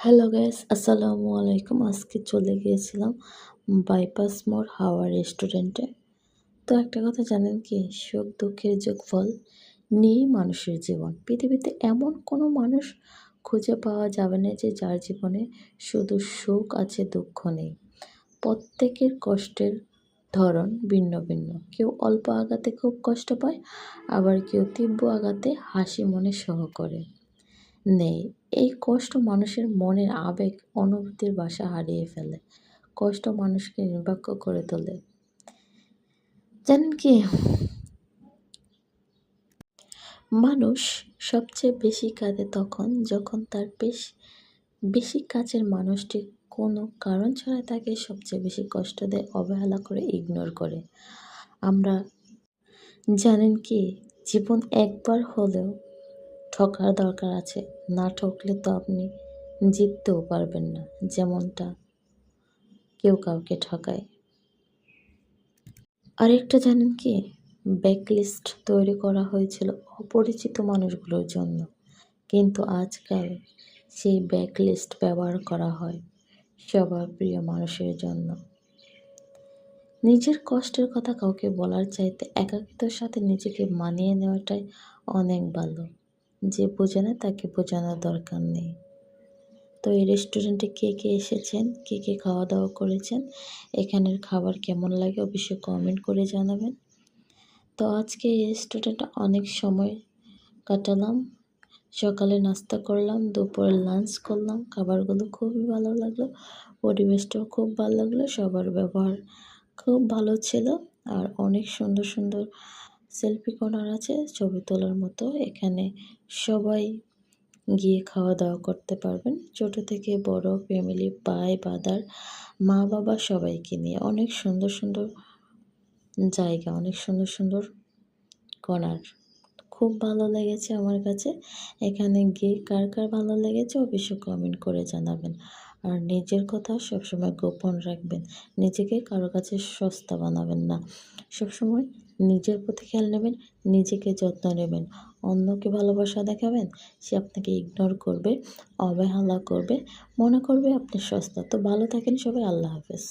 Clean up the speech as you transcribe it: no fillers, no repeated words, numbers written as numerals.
Hello guys, আসসালামু আলাইকুম। আজকে চলে গিয়েছিলাম বাইপাস মোড় হাওয়া রেস্টুরেন্টে। তো একটা কথা জানেন কি, সুখ দুঃখের যোগফল নিয়েই মানুষের জীবন। পৃথিবীতে এমন কোনো মানুষ খুঁজে পাওয়া যাবে না যে যার জীবনে শুধু সুখ আছে, দুঃখ নেই। প্রত্যেকের কষ্টের ধরন ভিন্ন ভিন্ন। কেউ অল্প আঘাতে খুব কষ্ট পায়, আবার কেউ তীব্র আঘাতে হাসি মনে সহ করে নেই। এই কষ্ট মানুষের মনের আবেগ অনুভূতির ভাষা হারিয়ে ফেলে। কষ্ট মানুষকে নির্বাক করে তোলে। জানেন কি, মানুষ সবচেয়ে বেশি কাঁদে তখন যখন তার বেশি কাছের মানুষটি কোনো কারণ ছাড়া তাকে সবচেয়ে বেশি কষ্ট দেয়, অবহেলা করে, ইগনোর করে। আমরা জানেন কি, জীবন একবার হলেও ঠকার দরকার আছে। না ঠকলে তো আপনি জিততেও পারবেন না, যেমনটা কেউ কাউকে ঠকায়। আরেকটা জানেন কি, ব্যাকলিস্ট তৈরি করা হয়েছিল অপরিচিত মানুষগুলোর জন্য, কিন্তু আজকাল সেই ব্যাকলিস্ট ব্যবহার করা হয় সবার প্রিয় মানুষের জন্য। নিজের কষ্টের কথা কাউকে বলার চাইতে একাকিত্বের সাথে নিজেকে মানিয়ে নেওয়াটাই অনেক ভালো। যে বোঝে না তাকে বোঝানোর দরকার নেই। তো এই রেস্টুরেন্টে কে কে এসেছেন, কে কে খাওয়া দাওয়া করেছেন, এখানের খাবার কেমন লাগে অবশ্যই কমেন্ট করে জানাবেন। তো আজকে এই রেস্টুরেন্টে অনেক সময় কাটালাম। সকালে নাস্তা করলাম, দুপুরে লাঞ্চ করলাম। খাবারগুলো খুবই ভালো লাগলো, পরিবেশটাও খুব ভালো লাগলো, সবার ব্যবহার খুব ভালো ছিল। আর অনেক সুন্দর সুন্দর সেলফি কর্নার আছে, ছবি তোলার মতো। এখানে সবাই গিয়ে খাওয়া দাওয়া করতে পারবেন, ছোট থেকে বড়, ফ্যামিলি, ভাই বাদার, মা বাবা সবাইকে নিয়ে। অনেক সুন্দর সুন্দর জায়গা, অনেক সুন্দর সুন্দর কর্নার। খুব ভালো লেগেছে আমার কাছে। এখানে গিয়ে কার কার ভালো লেগেছে অবশ্যই কমেন্ট করে জানাবেন। আর নিজের কথা সবসময় গোপন রাখবেন। নিজেকে কারো কাছে সস্তা বানাবেন না। সবসময় নিজের প্রতি খেয়াল নেবেন, নিজেকে যত্ন নেবেন। অন্যকে ভালোবাসা দেখাবেন, সে আপনাকে ইগনোর করবে, অবহেলা করবে, মনে করবে আপনি সস্তা। তো ভালো থাকেন সবাই, আল্লাহ হাফেজ।